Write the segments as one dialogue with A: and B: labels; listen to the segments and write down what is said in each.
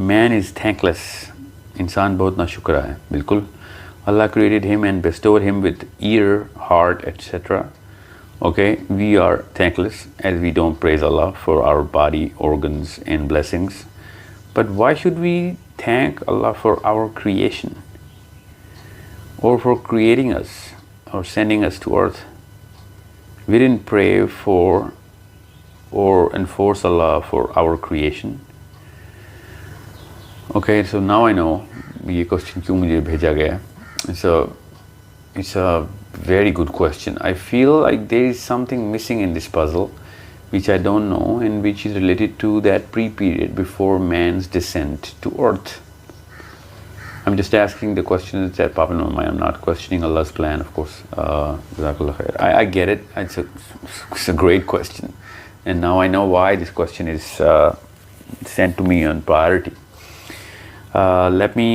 A: Main is thank لیس. انسان بہت ناشکرہ ہے. بالکل. اللہ created him and bestowed him with ear, heart, etc. Okay, we are thankless as we don't praise Allah for our body, organs and blessings. But why should we thank Allah for our creation or for creating us or sending us to earth? We didn't pray for or enforce Allah for our creation. Okay, so now I know یہ question کیوں مجھے بھیجا گیا. It's a very good question. I feel like there is something missing in this puzzle which I don't know and which is related to that pre-period before man's descent to earth. I'm just asking the questions that pop in my mind. I'm not questioning Allah's plan, of course. Jazakallah khair. I get it. It's a great question. And now I know why this question is sent to me on priority. Let me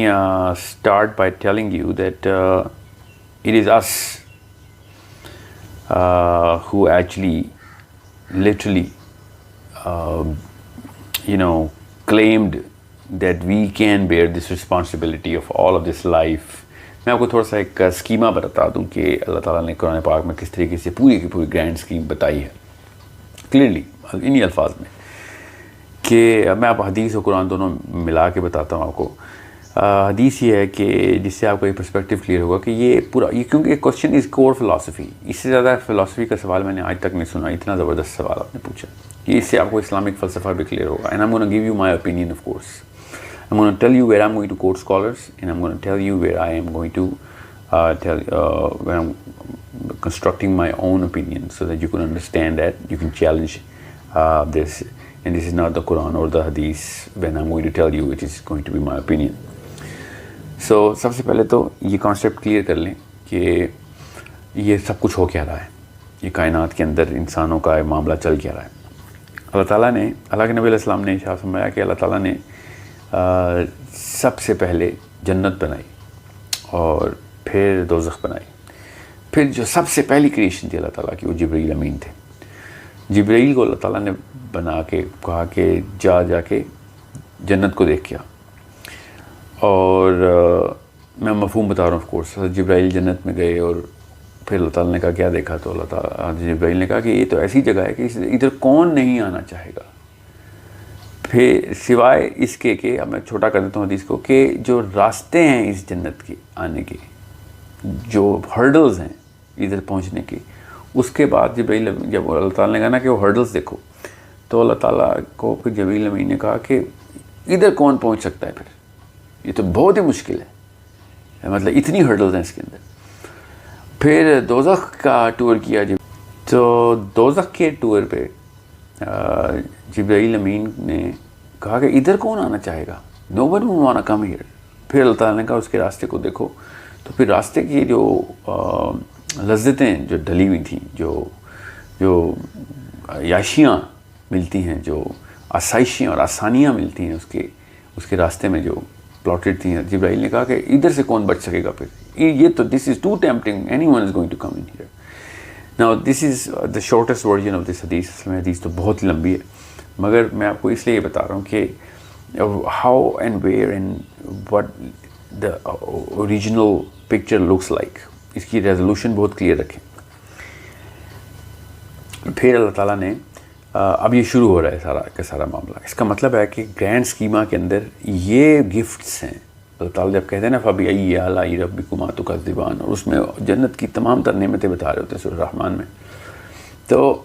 A: start by telling you that it is us who actually literally claimed that we can bear this responsibility of all of this life. میں آپ کو تھوڑا سا ایک schema بتا دوں کہ اللہ تعالیٰ نے قرآن پاک میں کس طریقے سے پوری کی پوری گرینڈ اسکیم بتائی ہے کلیئرلی انہی الفاظ میں، کہ میں آپ حدیث اور قرآن دونوں ملا کے بتاتا ہوں آپ کو. حدیث یہ ہے کہ جس سے آپ کا یہ پرسپیکٹیو کلیئر ہوگا کہ یہ پورا کیونکہ کوشچن از کور فلاسفی. اس سے زیادہ فلاسفی کا سوال میں نے آج تک نہیں سنا. اتنا زبردست سوال آپ نے پوچھا کہ اس سے آپ کو اسلامک فلسفہ بھی کلیئر ہوگا. And I am gonna give you my opinion of course. I am gonna tell you where I am going to quote scholars and I am gonna tell you where I am going to where I am constructing my own opinion so that you can understand that you can challenge this. And this is not the Quran or the Hadith when I'm going to tell you it is going to be my opinion. So سب سے پہلے تو یہ concept clear کر لیں کہ یہ سب کچھ ہو کیا رہا ہے، یہ کائنات کے اندر انسانوں کا معاملہ چل کیا رہا ہے. اللہ تعالیٰ نے، اللہ کے نبی علیہ السلام نے ارشاد فرمایا کہ اللہ تعالیٰ نے سب سے پہلے جنت بنائی اور پھر دوزخ بنائی. پھر جو سب سے پہلی کریشن تھی اللہ تعالیٰ کی وہ جبرائیل امین تھے. جبرائیل کو اللہ تعالیٰ نے بنا کے کہا کہ جا کے جنت کو دیکھ کیا. اور میں مفہوم بتا رہا ہوں آف کورس. جبرائیل جنت میں گئے اور پھر اللہ تعالیٰ نے کہا کیا دیکھا، تو اللہ تعالیٰ جبرائیل نے کہا کہ یہ تو ایسی جگہ ہے کہ ادھر کون نہیں آنا چاہے گا. پھر سوائے اس کے کہ اب میں چھوٹا کر دیتا ہوں حدیث کو، کہ جو راستے ہیں اس جنت کے آنے کے، جو ہرڈلز ہیں ادھر پہنچنے کے، اس کے بعد جب اللہ تعالیٰ نے کہا نا کہ وہ ہرڈلز دیکھو، تو اللہ تعالیٰ کو پھر جبرائیل امین نے کہا کہ ادھر کون پہنچ سکتا ہے، پھر یہ تو بہت ہی مشکل ہے، مطلب اتنی ہرڈلز ہیں اس کے اندر. پھر دوزخ کا ٹور کیا تو دوزخ کے ٹور پہ جبرائیل امین نے کہا کہ ادھر کون آنا چاہے گا، no one would want to come here. پھر اللہ تعالیٰ نے کہا اس کے راستے کو دیکھو، تو پھر راستے کی جو لذتیں جو ڈلی ہوئی تھیں، جو عیاشیاں ملتی ہیں، جو آسائشیں اور آسانیاں ملتی ہیں اس کے راستے میں جو پلاٹڈ تھیں، جبرائیل نے کہا کہ ادھر سے کون بچ سکے گا. پھر یہ تو this is too tempting, anyone is going to come in here. Now this is the shortest version of this حدیث. اس میں حدیث تو بہت ہی لمبی ہے، مگر میں آپ کو اس لیے یہ بتا رہا ہوں کہ how and where and what the original picture looks like. اس کی ریزولوشن بہت کلیئر رکھیں. پھر اللہ تعالیٰ نے اب یہ شروع ہو رہا ہے سارا کا سارا معاملہ. اس کا مطلب ہے کہ گرینڈ اسکیما کے اندر یہ گفٹس ہیں. اللہ تعالیٰ جب کہتے ہیں نا فَبِأَيِّ آلَاءِ رَبِّكُمَا تُكَذِّبَانِ، اور اس میں جنت کی تمام تر نعمتیں بتا رہے ہوتے ہیں سورہ رحمان میں، تو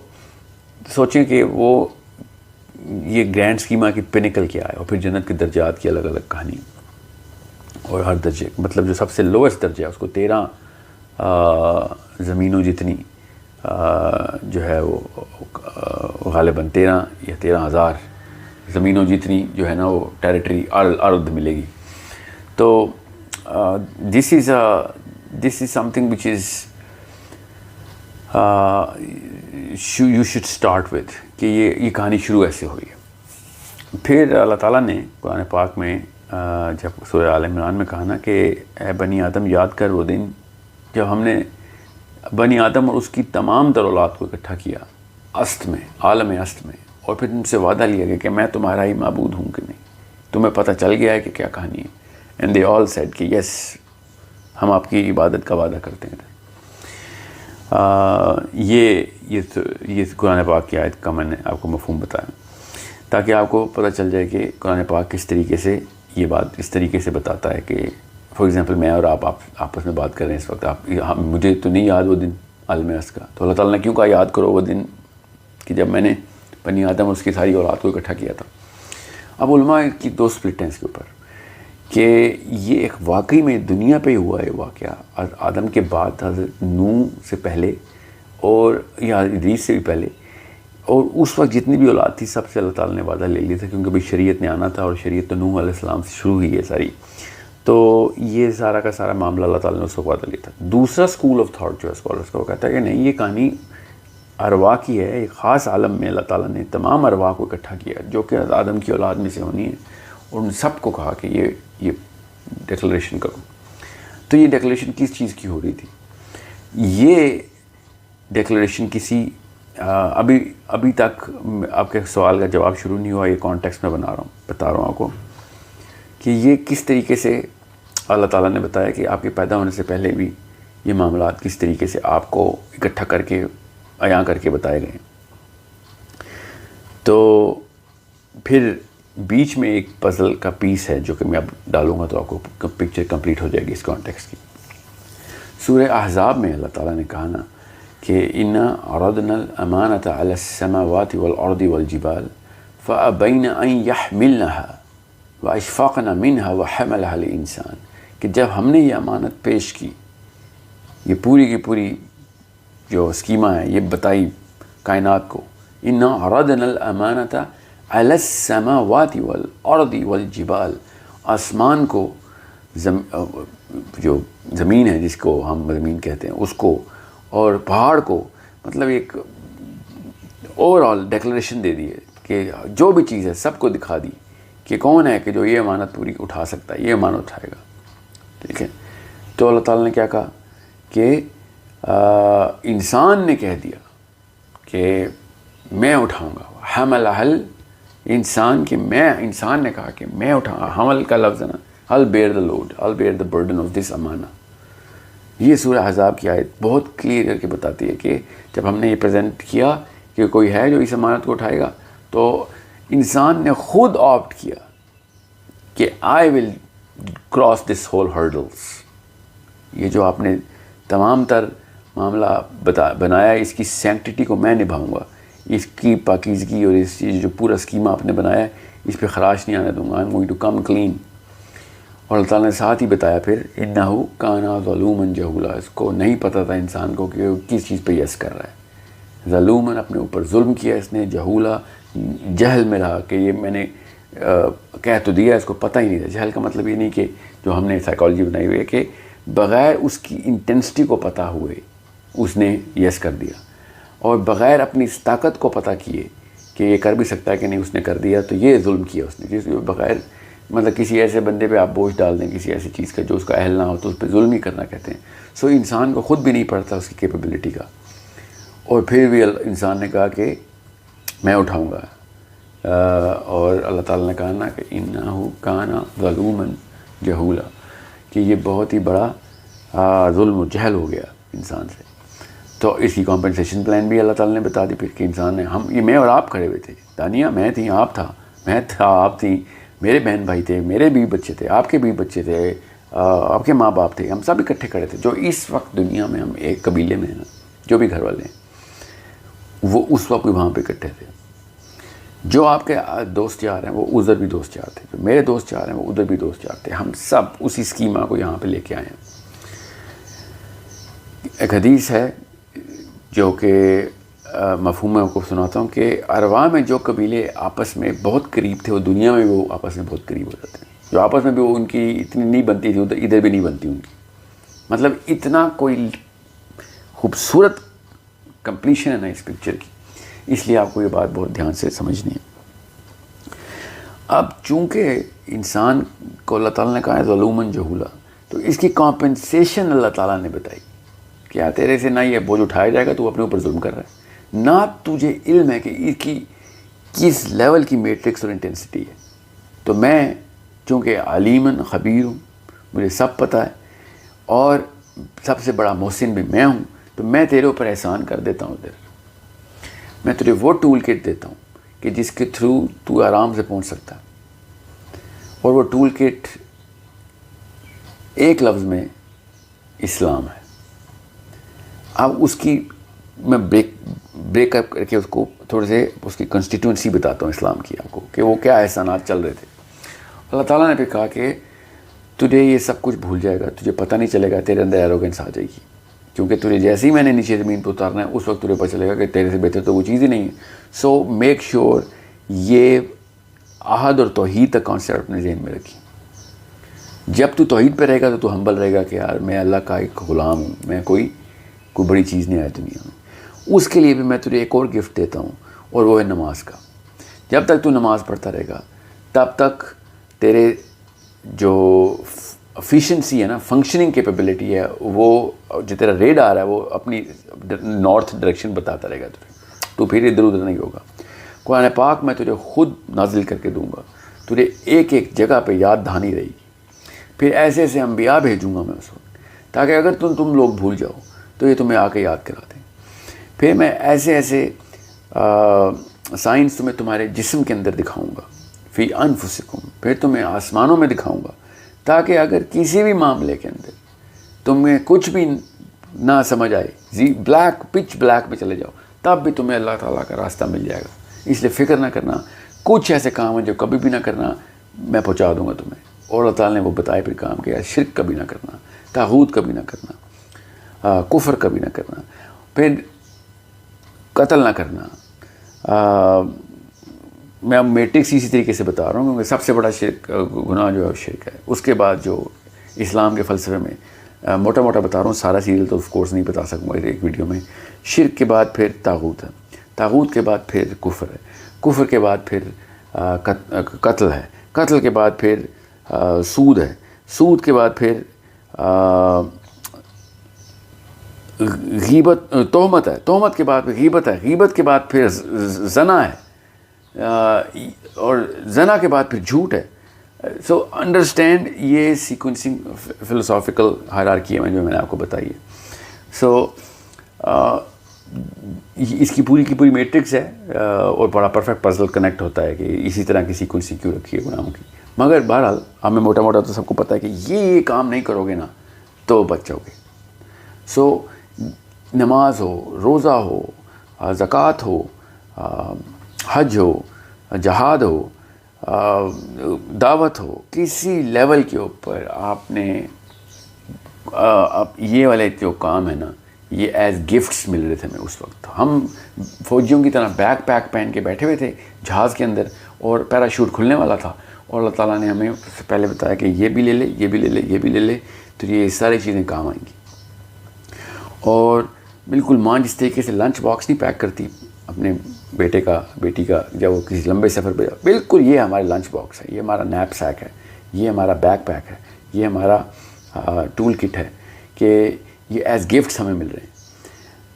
A: سوچیں کہ وہ یہ گرینڈ اسکیما کی پینیکل کیا ہے، اور پھر جنت کے درجات کی الگ الگ کہانی، اور ہر درجے مطلب جو سب سے لویسٹ درجہ ہے اس کو 13 زمینوں جتنی جو ہے وہ غالباً 13 یا 13,000 زمینوں جتنی جو ہے نا وہ ٹیریٹری ارض ملے گی. تو this is something which is you should start with, کہ یہ کہانی شروع ایسے ہوئی ہے. پھر اللہ تعالیٰ نے قرآن پاک میں جب سورہ آل عمران میں کہا نا کہ اے بنی آدم یاد کر وہ دن جب ہم نے بنی آدم اور اس کی تمام تر اولاد کو اکٹھا کیا عالم است میں، اور پھر ان سے وعدہ لیا گیا کہ میں تمہارا ہی معبود ہوں کہ نہیں. تمہیں پتہ چل گیا ہے کہ کیا کہانی ہے. اینڈ دے آل سیڈ کہ یس ہم آپ کی عبادت کا وعدہ کرتے ہیں. یہ قرآن پاک کی آیت کا میں نے آپ کو مفہوم بتایا تاکہ آپ کو پتہ چل جائے کہ قرآن پاک کس طریقے سے یہ بات اس طریقے سے بتاتا ہے کہ فار ایگزامپل میں اور آپ آپس میں بات کر رہے ہیں اس وقت. مجھے تو نہیں یاد وہ دن عالم ارض کا, تو اللہ تعالیٰ نے کیوں کہا یاد کرو وہ دن کہ جب میں نے بنی آدم اور اس کی ساری اولاد کو اکٹھا کیا تھا. اب علماء کی دو سپلٹ ہیں اس کے اوپر کہ یہ ایک واقعی میں دنیا پہ ہوا ہے واقعہ آدم کے بعد, حضرت نوح سے پہلے اور یا ادریس سے بھی پہلے, اور اس وقت جتنی بھی اولاد تھی سب سے اللہ تعالیٰ نے وعدہ لے لیا تھا کیونکہ بھائی شریعت نے آنا تھا اور شریعت تو نوح علیہ السلام سے شروع ہوئی ہے ساری. تو یہ سارا کا سارا معاملہ اللہ تعالیٰ نے اس کو وعدہ لیا تھا. دوسرا اسکول آف تھاٹ جو ہے اسکالرس کا وہ کہتا ہے کہ نہیں یہ کہانی ارواح کی ہے. ایک خاص عالم میں اللہ تعالیٰ نے تمام ارواح کو اکٹھا کیا جو کہ آدم کی اولاد میں سے ہونی ہے, اور ان سب کو کہا کہ یہ ڈیکلریشن کرو. تو یہ ڈیکلریشن کس چیز کی ہو رہی تھی؟ یہ ڈیکلریشن کسی ابھی تک آپ کے سوال کا جواب شروع نہیں ہوا, یہ کانٹیکسٹ میں بتا رہا ہوں آپ کو کہ یہ کس طریقے سے اللہ تعالیٰ نے بتایا کہ آپ کے پیدا ہونے سے پہلے بھی یہ معاملات کس طریقے سے آپ کو اکٹھا کر کے عیاں کر کے بتائے گئے. تو پھر بیچ میں ایک پزل کا پیس ہے جو کہ میں اب ڈالوں گا تو آپ کو پکچر کمپلیٹ ہو جائے گی اس کانٹیکسٹ کی. سورہ احزاب میں اللہ تعالیٰ نے کہا نا کہ انا عرضنا الامانۃ علی السماوات والارض والجبال فابین ان یحملنها واشفقن منها وحملها الانسان, کہ جب ہم نے یہ امانت پیش کی, یہ پوری کی پوری جو اسکیما ہے یہ بتائی کائنات کو, انا عرضنا الامانۃ علی السماوات والارض والجبال, آسمان کو جو زمین ہے جس کو ہم زمین کہتے ہیں اس کو, اور پہاڑ کو, مطلب ایک اوور آل ڈیکلریشن دے دی ہے کہ جو بھی چیز ہے سب کو دکھا دی کہ کون ہے کہ جو یہ امانت پوری اٹھا سکتا ہے, یہ امانت اٹھائے گا. ٹھیک ہے, تو اللہ تعالیٰ نے کیا کہا کہ انسان نے کہہ دیا کہ میں اٹھاؤں گا. حمل انسان کہ میں, انسان نے کہا کہ میں اٹھاؤں گا. حمل کا لفظ ہے نا, I'll bear the load, I'll bear the burden of this امانہ. یہ سورہ احزاب کی آیت بہت کلیئر کر کے بتاتی ہے کہ جب ہم نے یہ پریزنٹ کیا کہ کوئی ہے جو اس امانت کو اٹھائے گا, تو انسان نے خود آپٹ کیا کہ I will cross this whole hurdles. یہ جو آپ نے تمام تر معاملہ بنایا اس کی سینکٹیٹی کو میں نبھاؤں گا, اس کی پاکیزگی اور اس چیز جو پورا اسکیما آپ نے بنایا ہے اس پہ خراش نہیں آنے دوں گا. I'm going to come clean. اور اللہ تعالیٰ نے ساتھ ہی بتایا پھر انہو کانا ظلومن جہولا, اس کو نہیں پتہ تھا انسان کو کہ وہ کس چیز پہ یس کر رہا ہے. ظلومن اپنے اوپر ظلم کیا اس نے, جہولا جہل میں رہا کہ یہ میں نے کہہ تو دیا, اس کو پتہ ہی نہیں تھا. جہل کا مطلب یہ نہیں کہ جو ہم نے سائیکالوجی بنائی ہوئی ہے کہ بغیر اس کی انٹینسٹی کو پتہ ہوئے اس نے یس کر دیا, اور بغیر اپنی اس طاقت کو پتہ کیے کہ یہ کر بھی سکتا ہے کہ نہیں اس نے کر دیا, تو یہ ظلم کیا اس نے. جس بغیر مطلب کسی ایسے بندے پہ آپ بوجھ ڈال دیں کسی ایسی چیز کا جو اس کا اہل نہ ہو تو اس پہ ظلم ہی کرنا کہتے ہیں. سو انسان کو خود بھی نہیں پڑتا اس کی کیپیبلٹی کا, اور پھر بھی انسان نے کہا کہ میں اٹھاؤں گا. اور اللہ تعالیٰ نے کہا نا کہ انہو کانا ظلومن جہولا, کہ یہ بہت ہی بڑا ظلم و جہل ہو گیا انسان سے. تو اس کی کمپنسیشن پلان بھی اللہ تعالیٰ نے بتا دی پھر کہ انسان نے, ہم یہ میں اور آپ کھڑے ہوئے تھے, دانیہ میں تھی, آپ تھا, میں تھا, آپ تھیں, میرے بہن بھائی تھے, میرے بھی بچے تھے, آپ کے بھی بچے تھے, آپ کے ماں باپ تھے, ہم سب اکٹھے کھڑے تھے. جو اس وقت دنیا میں ہم ایک قبیلے میں ہیں, جو بھی گھر والے ہیں وہ اس وقت بھی وہاں پہ اکٹھے تھے. جو آپ کے دوست یار ہیں وہ ادھر بھی دوست یار تھے, جو میرے دوست یار ہیں وہ ادھر بھی دوست یار تھے. ہم سب اسی اسکیما کو یہاں پہ لے کے آئے ہیں. ایک حدیث ہے جو کہ مفہوم میں آپ کو سناتا ہوں کہ ارواح میں جو قبیلے آپس میں بہت قریب تھے وہ دنیا میں بھی وہ آپس میں بہت قریب ہو جاتے ہیں. جو آپس میں بھی وہ ان کی اتنی نہیں بنتی تھی ادھر بھی نہیں بنتی ان کی. مطلب اتنا کوئی خوبصورت کمپلیشن ہے نا اس پکچر کی, اس لیے آپ کو یہ بات بہت دھیان سے سمجھنی ہے. اب چونکہ انسان کو اللہ تعالیٰ نے کہا ہے ظلومن جہولا, تو اس کی کمپنسیشن اللہ تعالیٰ نے بتائی کہ تیرے سے نہ یہ بوجھ اٹھایا جائے گا, تو اپنے اوپر ظلم کر رہا ہے, نہ تجھے علم ہے کہ اس کی کس لیول کی میٹرکس اور انٹینسٹی ہے. تو میں چونکہ علیمن خبیر ہوں، مجھے سب پتہ ہے، اور سب سے بڑا محسن بھی میں ہوں، تو میں تیرے اوپر احسان کر دیتا ہوں. میں تجھے وہ ٹول کٹ دیتا ہوں کہ جس کے تھرو تو آرام سے پہنچ سکتا ہے. اور وہ ٹول کٹ ایک لفظ میں اسلام ہے. اب اس کی میں بریک اپ کر کے اس کو تھوڑے سے اس کی کنسٹیٹوئنسی بتاتا ہوں اسلام کی آپ کو، کہ وہ کیا احسانات چل رہے تھے. اللہ تعالیٰ نے پھر کہا کہ تجھے یہ سب کچھ بھول جائے گا، تجھے پتہ نہیں چلے گا، تیرے اندر ایروگنس آ جائے گی، کیونکہ تجھے جیسے ہی میں نے نیچے زمین پہ اتارنا ہے اس وقت تجھے پتہ چلے گا کہ تیرے سے بہتر تو وہ چیز ہی نہیں ہے. سو میک شیور یہ احد اور توحید کا کانسیپٹ اپنے ذہن میں رکھی. جب تو توحید پہ رہے گا تو ہمبل رہے گا کہ یار میں اللہ کا ایک غلام ہوں، میں کوئی بڑی چیز نہیں آئی دنیا میں. اس کے لیے بھی میں تجھے ایک اور گفٹ دیتا ہوں، اور وہ ہے نماز کا. جب تک تو نماز پڑھتا رہے گا تب تک تیرے جو افیشنسی ہے نا، فنکشننگ کیپیبلٹی ہے، وہ جو تیرا ریڈار ہے وہ اپنی نارتھ ڈائریکشن بتاتا رہے گا تجھے، تو پھر ادھر ادھر نہیں ہوگا. قرآن پاک میں تجھے خود نازل کر کے دوں گا، تجھے ایک ایک جگہ پہ یاد دہانی رہے گی. پھر ایسے ایسے انبیاء بھیجوں گا میں اس وقت، تاکہ اگر تم لوگ بھول جاؤ تو یہ تمہیں آ کے یاد کرا دیں. پھر میں ایسے ایسے سائنس تمہیں تمہارے جسم کے اندر دکھاؤں گا، فی انفسکم، پھر تمہیں آسمانوں میں دکھاؤں گا، تاکہ اگر کسی بھی معاملے کے اندر تمہیں کچھ بھی نہ سمجھ آئے، پچ بلیک میں چلے جاؤ، تب بھی تمہیں اللہ تعالیٰ کا راستہ مل جائے گا. اس لیے فکر نہ کرنا، کچھ ایسے کام ہیں جو کبھی بھی نہ کرنا، میں پہنچا دوں گا تمہیں. اور اللہ تعالیٰ نے وہ بتائے پھر کام کیا، شرک کبھی نہ کرنا، طاغوت کبھی نہ کرنا، کفر کبھی نہ کرنا، پھر قتل نہ کرنا. میں اب میٹرکس اسی طریقے سے بتا رہا ہوں کیونکہ سب سے بڑا شرک گناہ جو ہے وہ شرک ہے. اس کے بعد جو اسلام کے فلسفے میں موٹا موٹا بتا رہا ہوں، سارا سیریل تو آف کورس نہیں بتا سکوں گا ایک ویڈیو میں. شرک کے بعد پھر طاغوت ہے، طاغوت کے بعد پھر کفر ہے، کفر کے بعد پھر قتل ہے، قتل کے بعد پھر سود ہے، سود کے بعد پھر غیبت، تہمت ہے، تہمت کے بعد پھر غیبت ہے، غیبت کے بعد پھر زنا ہے، اور زنا کے بعد پھر جھوٹ ہے. سو انڈرسٹینڈ یہ سیکوینسنگ فلسافیکل ہائرارکی ہے جو میں نے آپ کو بتائی ہے. سو اس کی پوری میٹرکس ہے، اور بڑا پرفیکٹ پزل کنیکٹ ہوتا ہے کہ اسی طرح کی سیکوینسنگ کیوں رکھی ہے گناہوں کی. مگر بہرحال ہمیں موٹا موٹا تو سب کو پتہ ہے کہ یہ کام نہیں کرو گے نا تو بچ جاؤ گے. سو نماز ہو، روزہ ہو، زکوٰۃ ہو، حج ہو، جہاد ہو، دعوت ہو، کسی لیول کے اوپر آپ نے یہ والے جو کام ہے نا، یہ ایز گفٹس مل رہے تھے. ہمیں اس وقت ہم فوجیوں کی طرح بیک پیک پہن کے بیٹھے ہوئے تھے جہاز کے اندر، اور پیراشوٹ کھلنے والا تھا، اور اللہ تعالیٰ نے ہمیں پہلے بتایا کہ یہ بھی لے لے، یہ بھی لے لے، یہ بھی لے لے، تو یہ ساری چیزیں کام آئیں گی. اور بالکل ماں جس طریقے سے لنچ باکس نہیں پیک کرتی اپنے بیٹے کا بیٹی کا جب وہ کسی لمبے سفر پہ، بالکل یہ ہمارا لنچ باکس ہے، یہ ہمارا نیپ سیک ہے، یہ ہمارا بیک پیک ہے، یہ ہمارا ٹول کٹ ہے کہ یہ ایز گفٹس ہمیں مل رہے ہیں.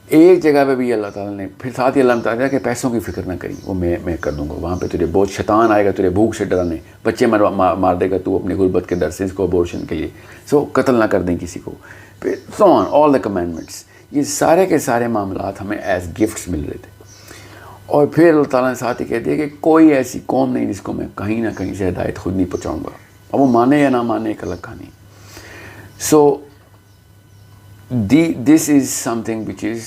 A: ایک جگہ پہ بھی اللہ تعالیٰ نے پھر ساتھ ہی اللہ تعالیٰ کہ پیسوں کی فکر نہ کری، وہ میں کر دوں گا. وہاں پہ تجھے بہت شیطان آئے گا تجھے بھوک سے ڈرانے، بچے مار دے گا تو اپنی غربت کے در سے اس کو ابورشن کے لیے. سو قتل نہ کر دیں کسی کو، پھر سو آن آل دا کمینڈمنٹس. یہ سارے کے سارے معاملات ہمیں ایز گفٹس مل رہے تھے. اور پھر اللہ تعالیٰ نے ساتھ ہی کہہ دیا کہ کوئی ایسی قوم نہیں جس کو میں کہیں نہ کہیں سے ہدایت خود نہیں پہنچاؤں گا. اب وہ مانے یا نہ مانے ایک الگ کہانی. سو this is something which is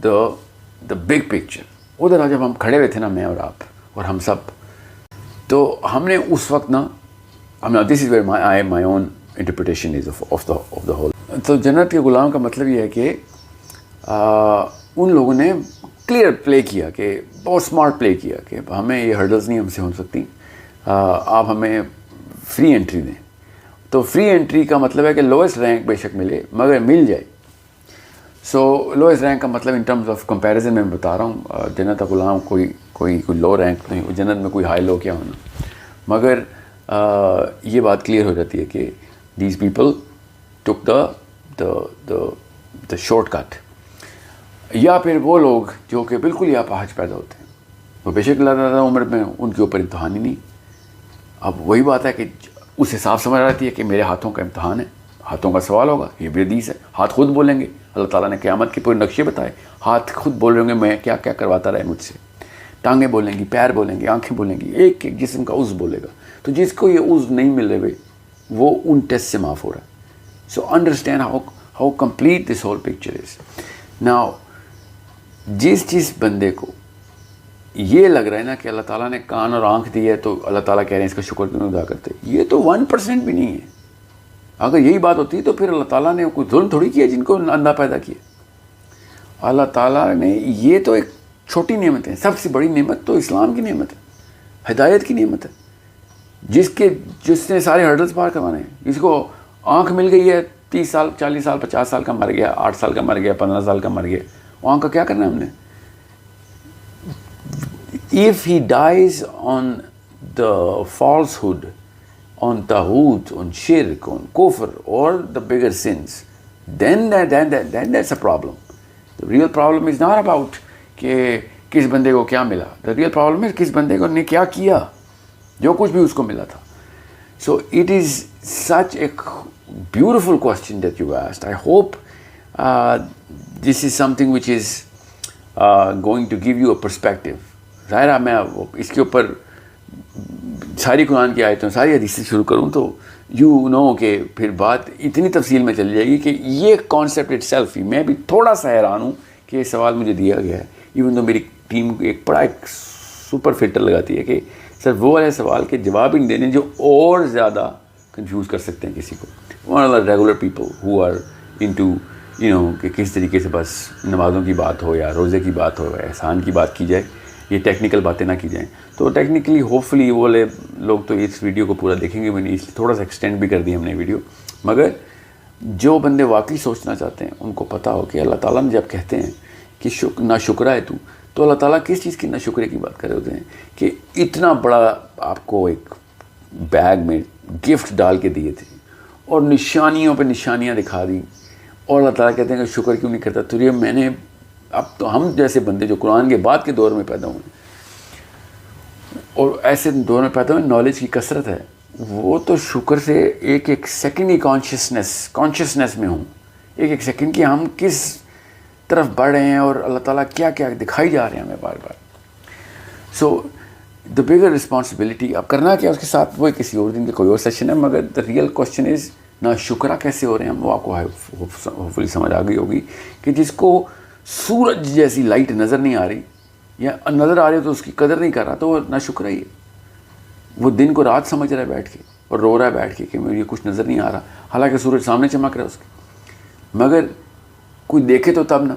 A: the big picture. ادھر جب ہم کھڑے ہوئے تھے نا، میں اور آپ اور ہم سب، تو ہم نے اس وقت نا this is where my own interpretation is of the whole. تو جنت کے غلام کا مطلب یہ ہے کہ ان لوگوں نے کلیئر پلے کیا، کہ بہت اسمارٹ پلے کیا کہ ہمیں یہ ہرڈلز نہیں ہم سے ہو سکتی، آپ ہمیں فری انٹری دیں. تو فری انٹری کا مطلب ہے کہ لوئسٹ رینک بے شک ملے مگر مل جائے. سو لوئسٹ رینک کا مطلب ان ٹرمز آف کمپیریزن میں بتا رہا ہوں، جنت کا غلام کوئی لو رینک نہیں، جنت میں کوئی ہائی لو کیا ہونا. مگر یہ بات کلیئر ہو جاتی ہے کہ these people took the shortcut. یا پھر وہ لوگ جو کہ بالکل یا پاہج پیدا ہوتے ہیں، وہ بے شک اللہ تعالیٰ عمر میں ان کے اوپر امتحان ہی نہیں، اب وہی بات ہے کہ اسے صاف سمجھ آتی ہے کہ میرے ہاتھوں کا امتحان ہے, ہاتھوں کا سوال ہوگا. یہ بھی حدیث ہے, ہاتھ خود بولیں گے. اللہ تعالیٰ نے قیامت کے پورے نقشے بتائے, ہاتھ خود بول رہے ہوں گے میں کیا کیا کرواتا رہے مجھ سے. ٹانگیں بولیں گی, پیر بولیں گے, آنکھیں بولیں گی, ایک ایک جسم کا عضو بولے گا. تو جس کو یہ عضو نہیں مل رہے وہ ان ٹیسٹ سے معاف ہو رہا ہے. So understand how complete this whole picture is. Now جس بندے کو یہ لگ رہا ہے نا کہ اللہ تعالیٰ نے کان اور آنکھ دی ہے تو اللہ تعالیٰ کہہ رہے ہیں اس کا شکر کیوں نہیں ادا کرتے, یہ تو 1% بھی نہیں ہے. اگر یہی بات ہوتی تو پھر اللہ تعالیٰ نے کوئی ظلم تھوڑی کیا جن کو اندھا پیدا کیا. اللہ تعالیٰ نے یہ تو ایک چھوٹی نعمت ہے, سب سے بڑی نعمت تو اسلام کی نعمت ہے, ہدایت کی نعمت ہے. جس نے سارے ہرڈلز پار کروانے ہیں. جس کو آنکھ مل گئی ہے 30 سال 40 سال 50 سال کا مر گیا, 8 سال کا مر گیا, 15 سال کا مر گیا, وہ آنکھ کا کیا کرنا ہے ہم نے. If he dies on the falsehood, on tawhut, on shirk, on kufr, or the bigger sins, then that's a problem. The real problem is not about کہ کس بندے کو کیا ملا. The real problem is کس بندے کو نے کیا کیا, جو کچھ بھی اس کو ملا تھا. So it is such a beautiful question that you asked. I hope this is something which is going to give you a perspective. ظاہر ہے میں اس کے اوپر ساری قرآن کی آیتوں ساری حدیث سے شروع کروں تو یو نو کہ پھر بات اتنی تفصیل میں چلی جائے گی کہ یہ کانسیپٹ اٹ سیلف ہی میں بھی تھوڑا سا حیران ہوں کہ یہ سوال مجھے دیا گیا ہے. ایون تو میری ٹیم ایک بڑا ایک سپر فلٹر لگاتی ہے کہ سر وہ والے سوال کے جواب ہی نہیں دینے جو اور زیادہ کنفیوز کر سکتے ہیں کسی کو. One are regular people who are into کہ کس طریقے سے بس نمازوں کی بات ہو یا روزے کی بات ہو یا احسان کی بات کی جائے, یہ ٹیکنیکل باتیں نہ کی جائیں. تو ٹیکنیکلی ہوپ فلی وہ والے لوگ تو اس ویڈیو کو پورا دیکھیں گے. میں نے اس لیے تھوڑا سا ایکسٹینڈ بھی کر دی ہم نے ویڈیو, مگر جو بندے واقعی سوچنا چاہتے ہیں ان کو پتہ ہو کہ اللہ تعالیٰ نے جب کہتے ہیں کہ نا شکرہ ہے تو اللہ تعالیٰ کس چیز کی نا شکرے کی بات کر رہے ہوتے ہیں کہ اتنا بڑا آپ کو ایک بیگ میں گفٹ ڈال کے دیے تھے اور نشانیوں پہ نشانیاں دکھا دیں, اور اللہ تعالیٰ کہتے ہیں کہ شکر کیوں نہیں کرتا. تو یہ میں نے اب تو ہم جیسے بندے جو قرآن کے بعد کے دور میں پیدا ہوئے اور ایسے دور میں پیدا ہوئے نالج کی کثرت ہے, وہ تو شکر سے ایک ایک سیکنڈ ہی کانشیسنیس میں ہوں, ایک ایک سیکنڈ کی ہم کس طرف بڑھ رہے ہیں اور اللہ تعالیٰ کیا کیا دکھائی جا رہے ہیں ہمیں بار بار. سو دا بگر رسپانسبلٹی اب کرنا کیا اس کے ساتھ وہ کسی اور دن کے کوئی اور سیشن ہے, مگر دا ریئل کوشچن از نا شکرہ کیسے ہو رہے ہیں ہم. وہ آپ کو ہوپ فلی سمجھ آ گئی ہوگی کہ جس کو سورج جیسی لائٹ نظر نہیں آ رہی یا نظر آ رہی تو اس کی قدر نہیں کر رہا تو وہ نا شکر ہی ہے. وہ دن کو رات سمجھ رہا ہے بیٹھ کے اور رو رہا ہے بیٹھ کے کہ مجھے کچھ نظر نہیں آ رہا, حالانکہ سورج سامنے چمک رہا ہے اس کے. مگر کوئی دیکھے تو تب نا,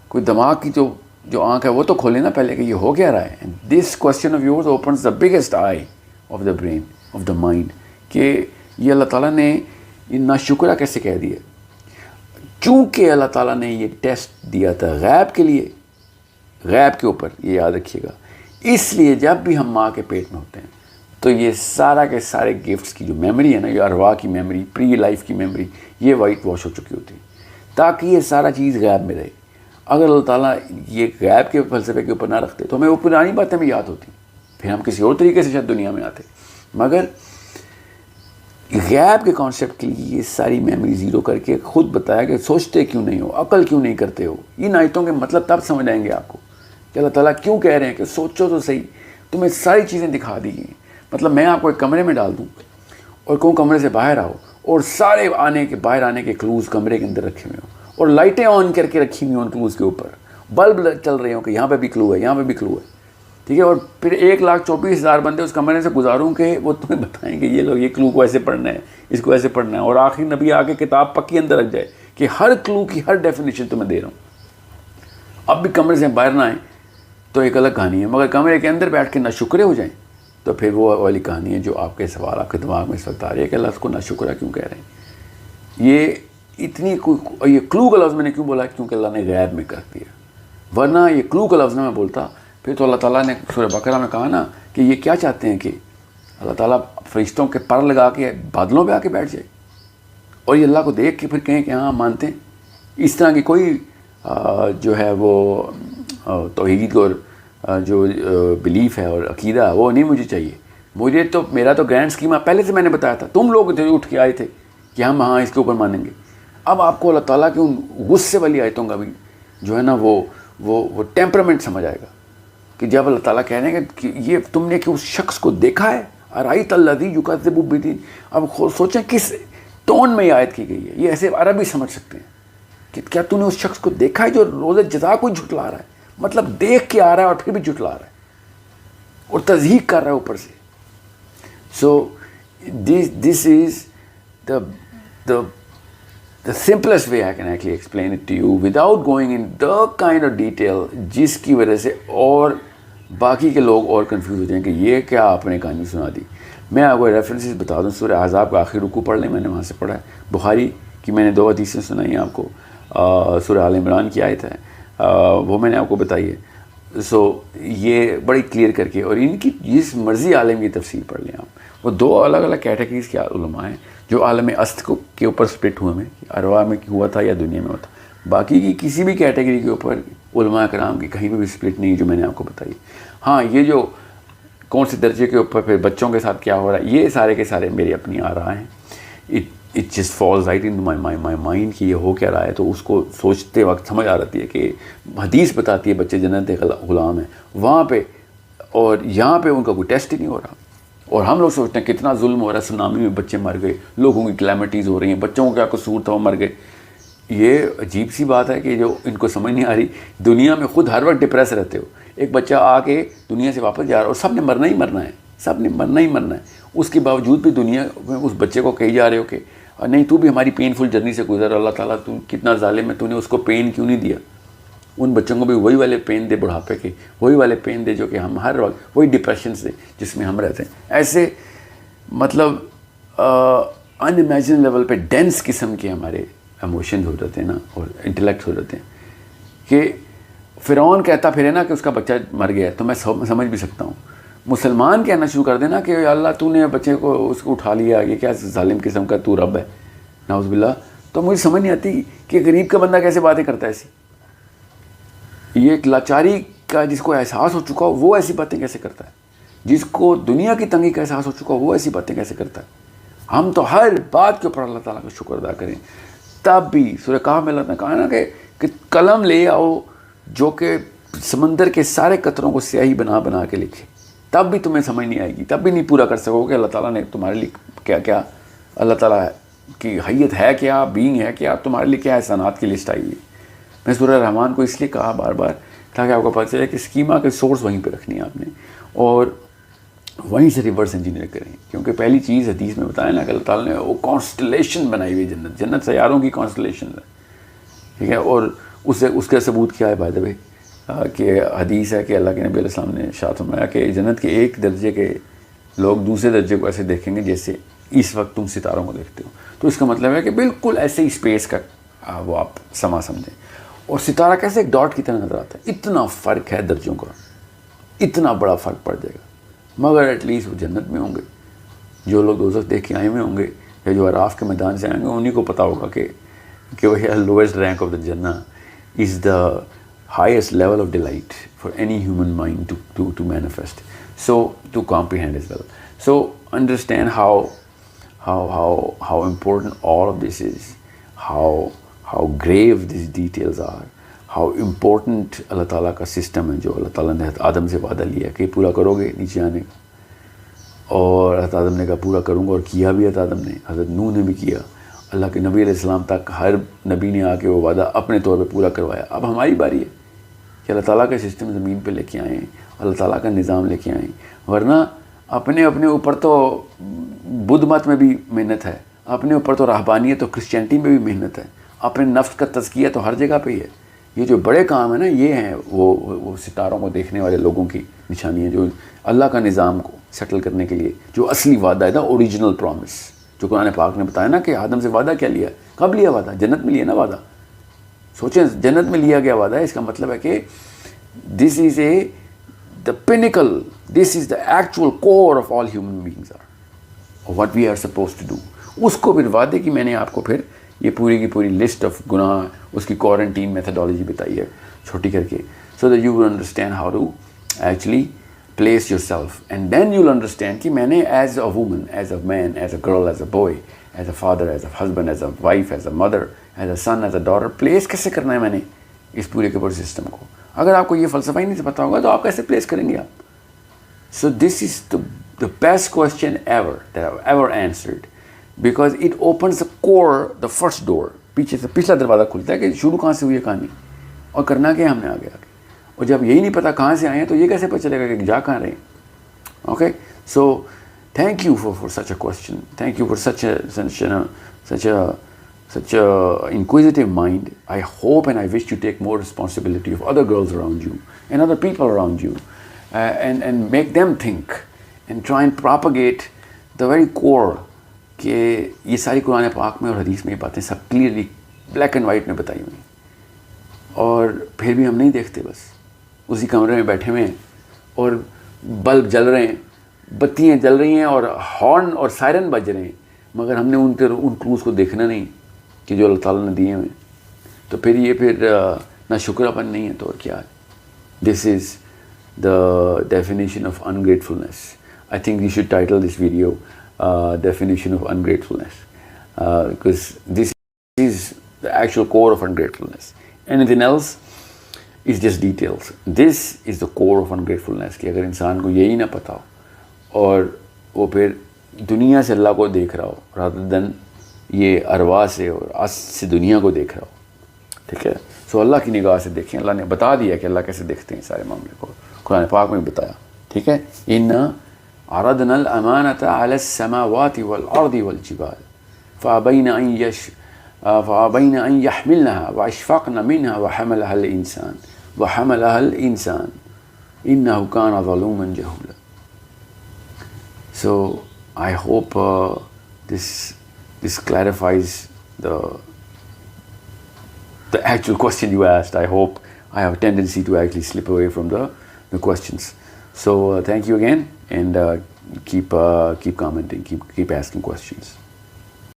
A: کوئی دماغ کی جو آنکھ ہے وہ تو کھولے نا پہلے کہ یہ ہو کیا رہا ہے. This question of yours opens the biggest I of the brain of the mind کہ یہ اللہ تعالیٰ نے یہ نا شکرہ کیسے کہہ دیا. چونکہ اللہ تعالیٰ نے یہ ٹیسٹ دیا تھا غیب کے لیے, غیب کے اوپر, یہ یاد رکھیے گا. اس لیے جب بھی ہم ماں کے پیٹ میں ہوتے ہیں تو یہ سارا کے سارے گفٹس کی جو میموری ہے نا, یہ ارواح کی میموری, پری لائف کی میموری, یہ وائٹ واش ہو چکی ہوتی ہے تاکہ یہ سارا چیز غیب میں رہے. اگر اللہ تعالیٰ یہ غیب کے فلسفے کے اوپر نہ رکھتے تو ہمیں وہ پرانی باتیں بھی یاد ہوتی, پھر ہم کسی اور طریقے سے شاید دنیا میں آتے. مگر غیب کے کانسیپٹ کے لیے یہ ساری میموری زیرو کر کے خود بتایا کہ سوچتے کیوں نہیں ہو, عقل کیوں نہیں کرتے ہو. ان آیتوں کے مطلب تب سمجھ آئیں گے آپ کو کہ اللہ تعالیٰ کیوں کہہ رہے ہیں کہ سوچو تو صحیح, تمہیں ساری چیزیں دکھا دی گئی. مطلب میں آپ کو ایک کمرے میں ڈال دوں اور کہوں کمرے سے باہر آؤ اور سارے باہر آنے کے کلوز کمرے کے اندر رکھے ہوئے ہوں اور لائٹیں آن کر کے رکھی ہوئی ہوں کلوز کے اوپر, بلب چل رہے ہوں کہ یہاں پہ بھی کلو ہے, یہاں پہ بھی کلو ہے, ٹھیک ہے. اور پھر 1,24,000 بندے اس کمرے سے گزاروں کہ وہ تمہیں بتائیں کہ یہ لوگ یہ کلو کو ایسے پڑھنا ہے, اس کو ایسے پڑھنا ہے, اور آخری نبی آ کے کتاب پکی اندر رکھ جائے کہ ہر کلو کی ہر ڈیفینیشن تمہیں دے رہا ہوں. اب بھی کمرے سے باہر نہ آئیں تو ایک الگ کہانی ہے, مگر کمرے کے اندر بیٹھ کے نہ شکرے ہو جائیں تو پھر وہ والی کہانی ہے جو آپ کے سوال آپ کے دماغ میں اس وقت آ رہی ہے کہ اللہ اس کو نہ شکرہ کیوں کہہ رہے ہیں. یہ اتنی یہ کلو کا لفظ میں نے کیوں بولا کیونکہ اللہ نے غیب میں کر دیا, ورنہ یہ کلو کا لفظ میں بولتا پھر تو اللہ تعالیٰ نے سورہ بقرہ میں کہا نا کہ یہ کیا چاہتے ہیں کہ اللہ تعالیٰ فرشتوں کے پر لگا کے بادلوں پہ آ کے بیٹھ جائے اور یہ اللہ کو دیکھ کے پھر کہیں کہ ہاں مانتے ہیں. اس طرح کی کوئی جو ہے وہ توحید اور جو بلیف ہے اور عقیدہ وہ نہیں مجھے چاہیے. مجھے تو میرا تو گرینڈ اسکیما پہلے سے میں نے بتایا تھا, تم لوگ جو اٹھ کے آئے تھے کہ ہم ہاں اس کے اوپر مانیں گے. اب آپ کو اللہ تعالیٰ کی ان غصے والی آیتوں کا بھی جو ہے نا وہ ٹیمپرامنٹ سمجھ آئے گا کہ جب اللہ تعالیٰ کہہ رہے ہیں کہ یہ تم نے کہ اس شخص کو دیکھا ہے, ارائیت الذی یکذب بالدین. اب سوچیں کس ٹون میں یہ آیت کی گئی ہے. یہ ایسے عربی سمجھ سکتے ہیں کہ کیا تو نے اس شخص کو دیکھا ہے جو روز جزا کو جھٹلا رہا ہے, مطلب دیکھ کے آ رہا ہے اور پھر بھی جھٹلا رہا ہے اور تضحیق کر رہا ہے اوپر سے. سو دس از the simplest way I can actually explain it to you without going in the kind of detail جس کی وجہ سے اور باقی کے لوگ اور کنفیوز ہو جائیں کہ یہ کیا آپ نے کہانی سنا دی. میں آپ کو ریفرنسز بتا دوں, سورہ احزاب کا آخری رکوع پڑھ لیں, میں نے وہاں سے پڑھا ہے. بخاری کی میں نے 2 حدیثیں سنائی ہیں آپ کو, سورہ آل عمران کی آیت ہے وہ میں نے آپ کو بتائی ہے. سو یہ بڑی کلیئر کر کے, اور ان کی جس مرضی عالم کی تفسیر پڑھ لیں آپ. وہ 2 الگ الگ کیٹیگریز کے علماء ہیں جو عالم است کے اوپر سپلٹ ہوئے ہیں, ارواح میں ہوا تھا یا دنیا میں ہوا تھا. باقی کی کسی بھی کیٹیگری کے اوپر علماء کرام کی کہیں پہ بھی سپلٹ نہیں ہے جو میں نے آپ کو بتائی. ہاں یہ جو کون سے درجے کے اوپر پھر بچوں کے ساتھ کیا ہو رہا ہے, یہ سارے کے سارے میری اپنی آراء ہیں. It just falls right in my mind کہ یہ ہو کیا رہا ہے, تو اس کو سوچتے وقت سمجھ آ رہی ہے کہ حدیث بتاتی ہے بچے جنت غلام ہیں وہاں پہ, اور یہاں پہ ان کا کوئی ٹیسٹ ہی نہیں ہو رہا. اور ہم لوگ سوچتے ہیں کتنا ظلم ہو رہا ہے, سونامی میں بچے مر گئے, لوگوں کی کلیمٹیز ہو رہی ہیں, بچوں کو کیا قصور تھا وہ مر گئے. یہ عجیب سی بات ہے کہ جو ان کو سمجھ نہیں آ رہی. دنیا میں خود ہر وقت ڈپریس رہتے ہو, ایک بچہ آ کے دنیا سے واپس جا رہا ہے اور سب نے مرنا ہی مرنا ہے, سب نے مرنا ہی مرنا ہے. اس کے باوجود بھی دنیا میں اس بچے کو کہی جا رہے ہو کہ نہیں تو بھی ہماری پینفل جرنی سے گزر, اللہ تعالیٰ تو کتنا ظالم ہے, تو نے اس کو پین کیوں نہیں دیا. ان بچوں کو بھی وہی والے پین دے بڑھاپے کے, وہی والے پین دے جو کہ ہم ہر وقت, وہی ڈپریشن سے جس میں ہم رہتے ہیں. ایسے مطلب ان امیجن لیول پہ ڈینس قسم کے ہمارے ایموشنز ہو جاتے ہیں نا, اور انٹلیکٹ ہو جاتے ہیں کہ فرعون کہتا پھرے نا کہ اس کا بچہ مر گیا, تو میں سمجھ بھی سکتا ہوں. مسلمان کہنا شروع کر دینا کہ اللہ تو نے بچے کو اس کو اٹھا لیا, یہ کیا ظالم قسم کا تو رب ہے, نعوذ باللہ. تو مجھے سمجھ نہیں آتی کہ غریب کا بندہ کیسے باتیں کرتا ہے ایسی. یہ ایک لاچاری کا جس کو احساس ہو چکا ہو وہ ایسی باتیں کیسے کرتا ہے, جس کو دنیا کی تنگی کا احساس ہو چکا ہو وہ ایسی باتیں کیسے کرتا ہے. ہم تو ہر بات کے اوپر اللہ تعالیٰ کا شکر ادا کریں. تب بھی سورہ کہف میں اللہ نے کہا نا کہ قلم لے آؤ جو کہ سمندر کے سارے قطروں کو سیاہی بنا بنا کے لکھے, تب بھی تمہیں سمجھ نہیں آئے گی, تب بھی نہیں پورا کر سکو کہ اللہ تعالیٰ نے تمہارے لیے کیا کیا, اللہ تعالیٰ کی حیت ہے کیا, بینگ ہے کیا, تمہارے لیے کیا احسانات کی لسٹ آئی ہوئی. میں سورہ رحمان کو اس لیے کہا بار بار تاکہ آپ کو پتہ چلے کہ اسکیما کے سورس وہیں پہ رکھنی ہے آپ نے, اور وہیں سے ریورس انجینئر کریں. کیونکہ پہلی چیز حدیث میں بتایا نا کہ اللہ تعالیٰ نے وہ کانسٹلیشن بنائی ہوئی جنت سیاروں کی کانسٹلیشن ہے, ٹھیک ہے. اور اس کا ثبوت کیا ہے بائی دا وے, کہ حدیث ہے کہ اللہ کے نبی علیہ السلام نے ارشاد فرمایا کہ جنت کے ایک درجے کے لوگ دوسرے درجے کو ایسے دیکھیں گے جیسے اس وقت تم ستاروں کو دیکھتے ہو. تو اس کا مطلب ہے کہ بالکل ایسے ہی اسپیس کا وہ آپ سما سمجھیں, اور ستارہ کیسے ایک ڈاٹ کی طرح نظر آتا ہے. اتنا فرق ہے درجوں کا, اتنا بڑا فرق پڑ جائے گا. مگر ایٹ لیسٹ وہ جنت میں ہوں گے. جو لوگ دوزخ دیکھ کے آئے ہوئے ہوں گے یا جو عراف کے میدان سے آئیں گے انہیں کو پتہ ہوگا کہ وہ لویسٹ رینک آف دا جنہ از دا highest level of delight for any human mind to manifest, so to comprehend as well. So understand how important all of this is, how grave these details are, how important اللہ تعالیٰ کا system ہے جو اللہ تعالیٰ نے حضرت آدم سے وعدہ لیا کہ پورا کرو گے نیچے آنے کا, اور حضرت آدم نے کہا پورا کروں گا, اور کیا بھی حضرت آدم نے, حضرت نوح نے بھی کیا. اللہ کے نبی علیہ السلام تک ہر نبی نے آ کے وہ وعدہ اپنے طور پہ پورا کروایا. اب ہماری باری ہے کہ اللہ تعالیٰ کا سسٹم زمین پہ لے کے آئیں, اللہ تعالیٰ کا نظام لے کے آئیں. ورنہ اپنے اوپر تو بدھ مت میں بھی محنت ہے, اپنے اوپر تو رہبانیت اور کرسچینٹی میں بھی محنت ہے, اپنے نفس کا تزکیہ تو ہر جگہ پہ ہی ہے. یہ جو بڑے کام ہیں نا یہ ہیں وہ ستاروں کو دیکھنے والے لوگوں کی نشانی ہے, جو اللہ کا نظام کو سیٹل کرنے کے لیے جو اصلی وعدہ ہے نا, اوریجنل پرومس جو قرآن پاک نے بتایا نا کہ آدم سے وعدہ کیا لیا, کب لیا وعدہ, جنت میں لیا نا وعدہ. سوچیں جنت میں لیا گیا وعدہ ہے, اس کا مطلب ہے کہ this is the pinnacle, this is the actual core of all human beings are what we are supposed to do. اس کو پھر وعدے کی میں نے آپ کو پھر یہ پوری کی پوری لسٹ آف گناہ, اس کی کوارنٹین میتھڈالوجی بتائی ہے چھوٹی کر کے, so that you will understand how to actually place yourself, and then you'll understand کہ میں نے as a woman, as a man, as a girl, as a boy, as a father, as a husband, as a wife, as a mother, as a son, as a daughter, place کیسے کرنا ہے میں نے اس پورے کے پورے system کو. اگر آپ کو یہ فلسفہ ہی نہیں پتا ہوگا تو آپ کیسے پلیس کریں گے آپ. So this is the best question ever that I've ever answered, because it opens the core, the first door. پیچھے سے پچھلا دروازہ کھلتا ہے کہ شروع کہاں سے ہوئی ہے کہانی اور کرنا کیا ہم نے آگے آگے. اور جب یہی نہیں پتا کہاں سے آئے ہیں تو یہ کیسے پتہ چلے گا کہ جا کہاں رہے ہیں. Okay, so thank you for such a question. Thank you for such a inquisitive mind. I hope and I wish you take more responsibility of other girls around you and other people around you, and make them think and try and propagate the very core کہ یہ ساری قرآن پاک میں اور حدیث میں یہ باتیں سب کلیئرلی بلیک اینڈ وائٹ میں بتائی ہوئی ہیں, اور پھر بھی ہم نہیں دیکھتے. بس اسی کمرے میں بیٹھے ہوئے ہیں اور بلب جل رہے ہیں, بتیاں جل رہی ہیں اور ہارن اور سائرن بج رہے ہیں, مگر ہم نے ان کلوز کو دیکھنا نہیں کہ جو اللہ تعالیٰ نے دیے ہوئے. تو پھر یہ نہ شکراپن نہیں ہے تو اور کیا ہے. دس از the definition of ungratefulness. I think we should title this video definition of ungratefulness, because this is the actual core of ungratefulness. Anything else is just details. This is the core of ungratefulness کہ اگر انسان کو یہی نہ پتا ہو اور وہ پھر دنیا سے اللہ کو دیکھ رہا ہو rather than یہ ارواح سے اور آس سے دنیا کو دیکھ رہا ہو. ٹھیک ہے, سو اللہ کی نگاہ سے دیکھیں. اللہ نے بتا دیا کہ اللہ کیسے دیکھتے ہیں سارے معاملے کو, قرآن پاک میں بتایا. ٹھیک ہے, اِنَّا عَرَضْنَا الْأَمَانَةَ عَلَى السَّمَاوَاتِ وَالْأَرْضِ وَالْجِبَالِ فَأَبَيْنَ أَن يَحْمِلْنَهَا وَأَشْفَقْنَ مِنْهَا وَحَمَلَهَا الْإِنسَانُ إِنَّهُ كَانَ ظَلُومًا جَهُولًا. So I hope this clarifies the actual question you asked. I hope I have a tendency to actually slip away from the questions. So thank you again, and keep commenting, keep asking questions.